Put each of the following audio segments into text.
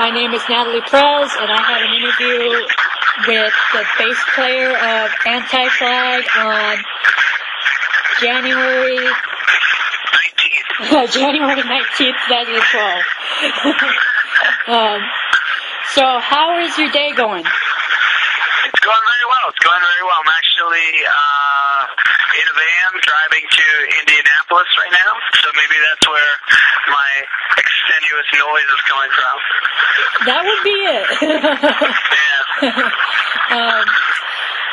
My name is Natalie Prez, and I have an interview with the bass player of Anti-Flag on January 19th, 2012. So how is your day going? It's going very well. I'm actually in a van driving to Indianapolis right now, so maybe that's where my extenuous noise is coming from. That would be it. Yeah.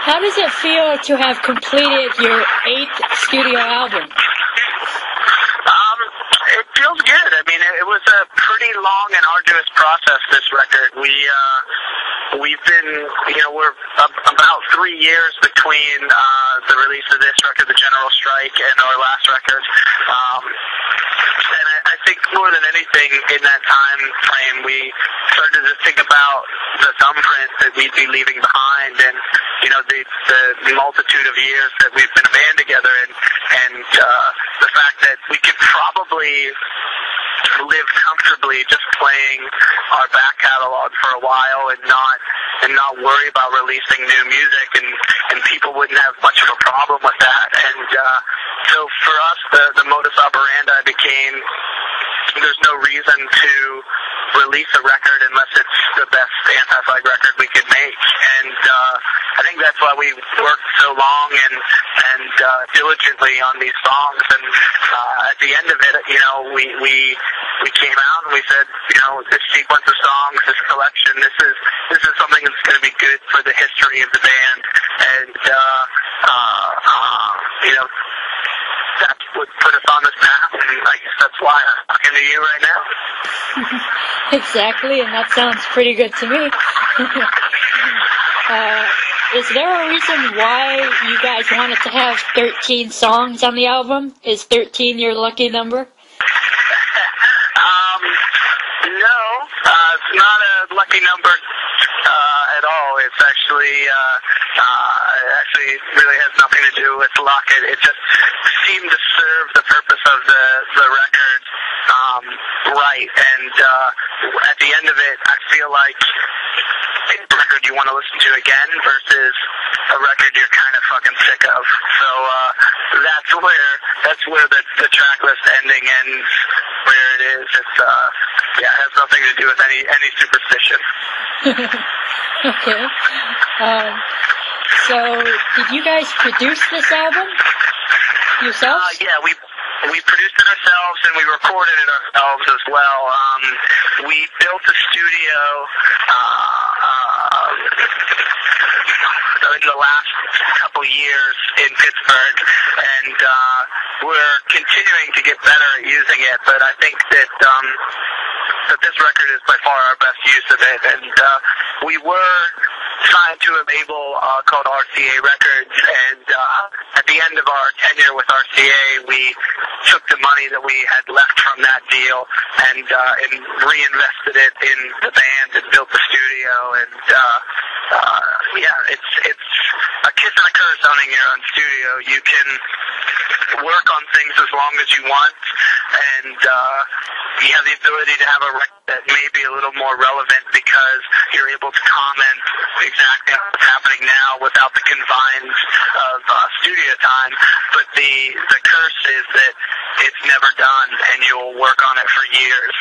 How does it feel to have completed your 8th studio album? It feels good. I mean, it was a pretty long and arduous process, this record. We've been, we're about 3 years between the release of this record, The General Strike, and our last record. And I think more than anything in that time frame, we started to think about the thumbprint that we'd be leaving behind, and the multitude of years that we've been a band together, and the fact that we could probably live comfortably just playing our back catalog for a while and not worry about releasing new music, and people wouldn't have much of a problem with that. And so for us, the modus operandi became there's no reason to release a record unless it's the best Anti-Flag record we could make. And I think that's why we worked so long and diligently on these songs. And at the end of it, we came out and we said, this sequence of songs, this collection, this is something that's going to be good for the history of the band. And that's what put us on this path, and I guess that's why I'm talking to you right now. Exactly, and that sounds pretty good to me. Is there a reason why you guys wanted to have 13 songs on the album? Is 13 your lucky number? No, it's not a lucky number at all. It's actually really has nothing to do with luck. It just seemed to serve the purpose of the record right. And at the end of it, I feel like it's a record you want to listen to again versus a record you're kind of fucking sick of. So that's where the track list ending ends. Where it is, it's it has nothing to do with any superstition. Okay. So did you guys produce this album yourselves? Yeah, we produced it ourselves and we recorded it ourselves as well. We built a studio in the last couple years in Pittsburgh, and we're continuing to get better at using it, but I think that this record is by far our best use of it. And we were signed to a label called RCA Records, and at the end of our tenure with RCA, we took the money that we had left from that deal and reinvested it in the band and built the studio. And it's a kiss and a curse owning your own studio. You can work on things as long as you want, and you have the ability to have a record that may be a little more relevant because you're able to comment exactly on what's happening now without the confines of studio time. But the curse is that it's never done, and you'll work on it for years,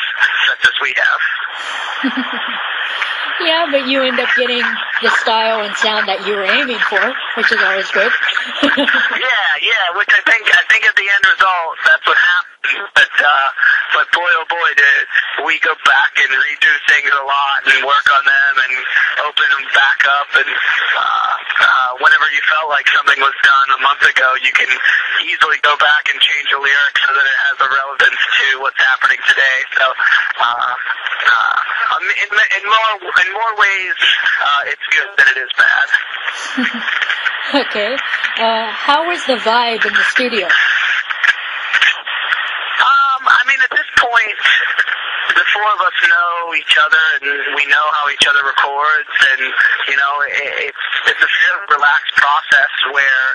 such as we have. Yeah, but you end up getting the style and sound that you were aiming for, which is always good. yeah, which I think at the end result, that's what happened. But boy, oh boy, did we go back and redo things a lot and work on them and open them back up. And whenever you felt like something was done a month ago, you can easily go back and change a lyric so that it has a relevance to what's happening today. So in more ways, it's good than it is bad. Okay. How was the vibe in the studio? I mean, at this point, the four of us know each other, and we know how each other records, and it's a fairly relaxed process where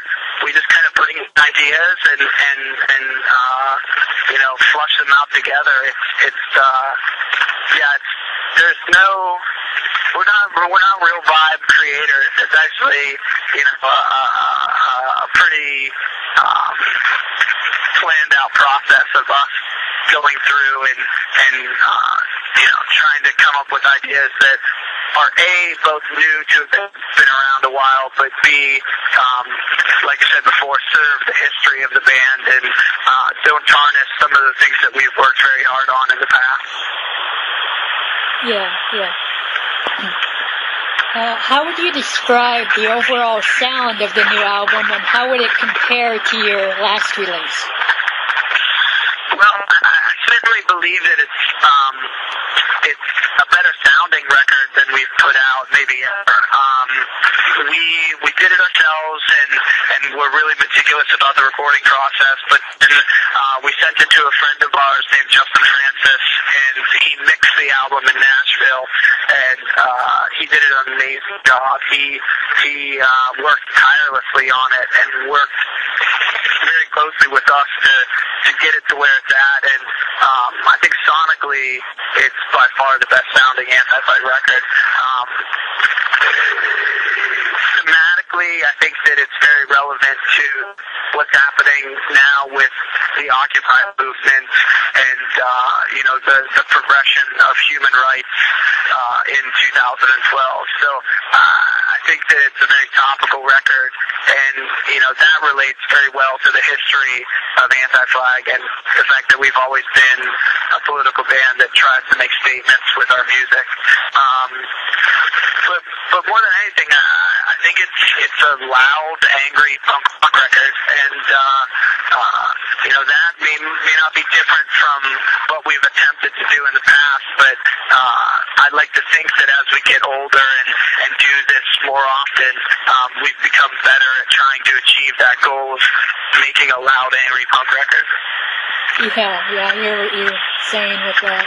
we just kind of bring ideas and flush them out together. It's there's no, we're not real vibe creators. It's actually, you know, a pretty planned out process of us going through and you know, trying to come up with ideas that are A, both new to have been around a while, but B, like I said before, serve the history of the band and don't tarnish some of the things that we've worked very hard on in the past. Yeah. How would you describe the overall sound of the new album, and how would it compare to your last release? Well, I certainly believe that it's a better sounding record than we've put out maybe ever. We did it ourselves, and we're really meticulous about the recording process, but then we sent it to a friend of ours named Justin Francis, and he mixed the album in Nashville, and he did an amazing job. He worked tirelessly on it and worked very closely with us to get it to where it's at, and I think sonically it's by far the best sounding Anti-Flag record. Thematically, I think that it's very relevant to what's happening now with the Occupy movement and you know, the progression of human rights in 2012. So I think that it's a very topical record, and you know, that relates very well to the history of Anti-Flag and the fact that we've always been a political band that tries to make statements with our music. But more than anything, I think it's a loud, angry punk rock record, and you know, that may not be different from what we've attempted to do in the past, but I'd like to think that as we get older and do this more often, we've become better at trying to achieve that goal of making a loud, angry punk record. Yeah, I hear what you're saying with that.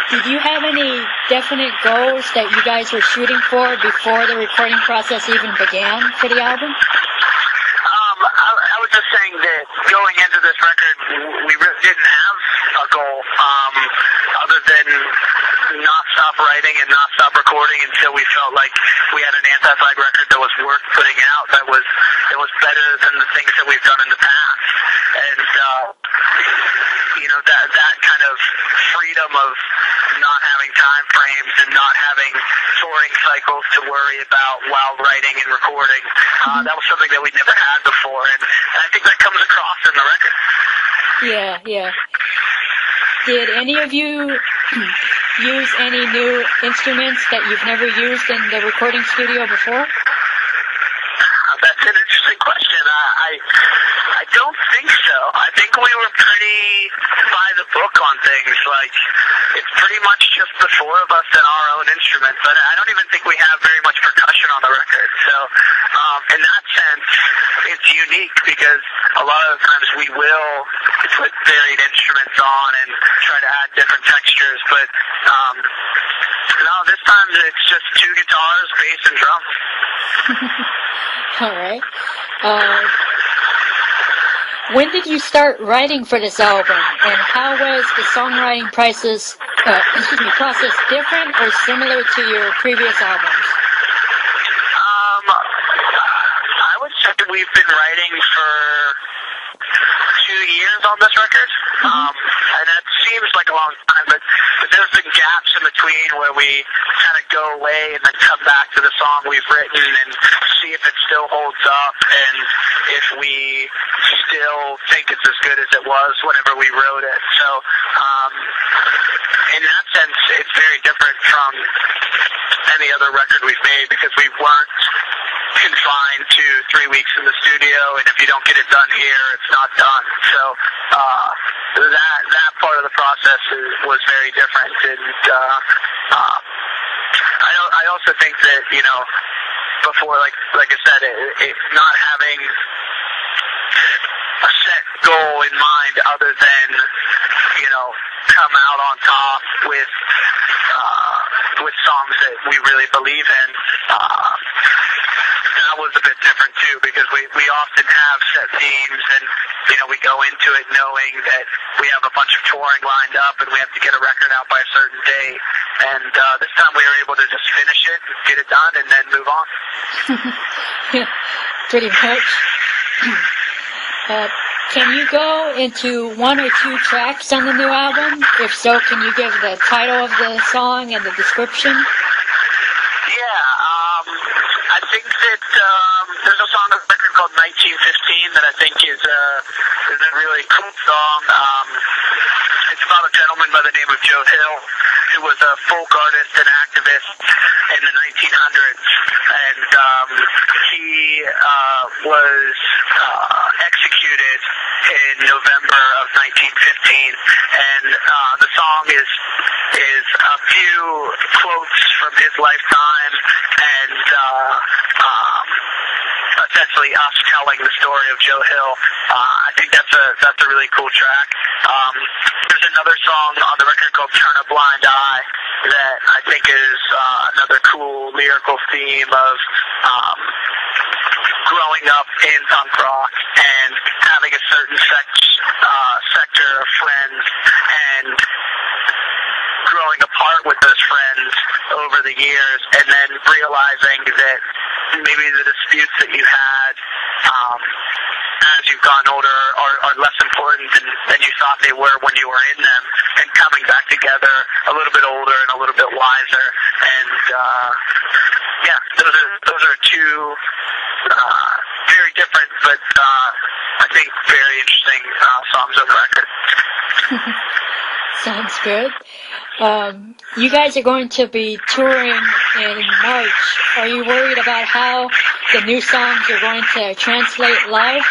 Did you have any definite goals that you guys were shooting for before the recording process even began for the album? I was just saying that going into this record, we really didn't have a goal other than not stop writing and not stop recording until we felt like we had an Anti-Flag record that was worth putting out, that was better than the things that we've done in the past. And you know, that kind of freedom of not having time frames and not having touring cycles to worry about while writing and recording, that was something that we'd never had before, and I think that comes across in the record. Yeah. Did any of you use any new instruments that you've never used in the recording studio before? That's an interesting question. I don't think so. I think we were pretty by the book on things. Like, it's pretty much just the four of us and our own instruments. I don't even think we have very much percussion on the record. So, in that sense, it's unique because a lot of the times we will put varied instruments on and try to add different textures. But, no, this time it's just two guitars, bass, and drums. All right. When did you start writing for this album, and how was the songwriting process different or similar to your previous albums? I would say we've been writing for 2 years on this record, and that seems like a long time, but there's been gaps in between where we kind of go away and then come back to the song we've written and see if it still holds up and if we still think it's as good as it was whenever we wrote it. So in that sense, it's very different from any other record we've made because we weren't confined to 3 weeks in the studio, and if you don't get it done here, it's not done. So that part of the process was very different, and I also think that, you know, before, like I said, it not having a set goal in mind other than, you know, come out on top with songs that we really believe in. that was a bit different too, because we often have set themes, and we go into it knowing that we have a bunch of touring lined up and we have to get a record out by a certain date. And this time we were able to just finish it, get it done, and then move on. Yeah, pretty much. Can you go into one or two tracks on the new album? If so, can you give the title of the song and the description? Yeah, I think that there's a song on the record called 1915 that I think is a really cool song. It's about a gentleman by the name of Joe Hill, who was a folk artist and activist in the 1900s, and he was executed in November of 1915, and the song is a few quotes from his lifetime, and essentially us telling the story of Joe Hill. I think that's a really cool track. There's another song on the record called Turn a Blind Eye that I think is another cool lyrical theme of growing up in punk rock and having a certain sector of friends and growing apart with those friends over the years, and then realizing that maybe the disputes that you had as you've gotten older are less important than you thought they were when you were in them, and coming back together a little bit older and a little bit wiser. And yeah, those are two very different, but I think very interesting songs on the record. Sounds good. You guys are going to be touring in March. Are you worried about how the new songs are going to translate live?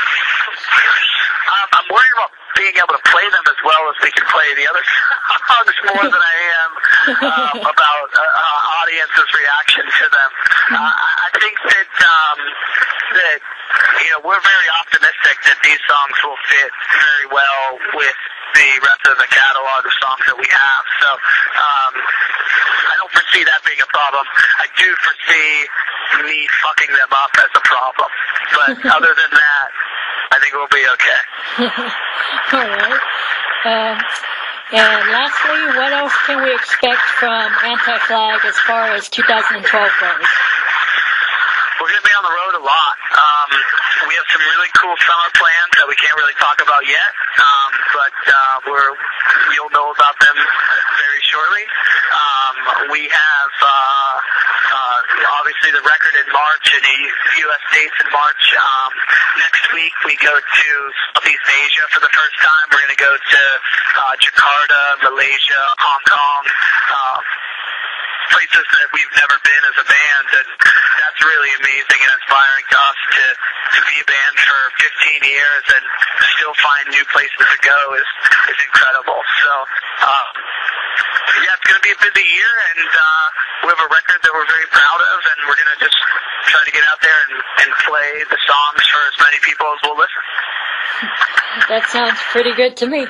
I'm worried about being able to play them as well as we can play the other songs more than I am about audience's reaction to them. I think that we're very optimistic that these songs will fit very well with the rest of the catalog of songs that we have. So I don't foresee that being a problem. I do foresee me fucking them up as a problem. But other than that, I think we'll be okay. All right. And lastly, what else can we expect from Anti-Flag as far as 2012 goes? We're going to be on the road a lot. We have some really cool summer plans that we can't really talk about yet, but you'll know about them very shortly. We have obviously the record in March and the U.S. dates in March. Next week we go to Southeast Asia for the first time. We're going to go to Jakarta, Malaysia, Hong Kong, places that we've never been as a band, and that's really amazing and inspiring to us to be a band for 15 years and still find new places to go is incredible. So yeah, it's going to be a busy year, and we have a record that we're very proud of, and we're going to just try to get out there and play the songs for as many people as will listen. That sounds pretty good to me.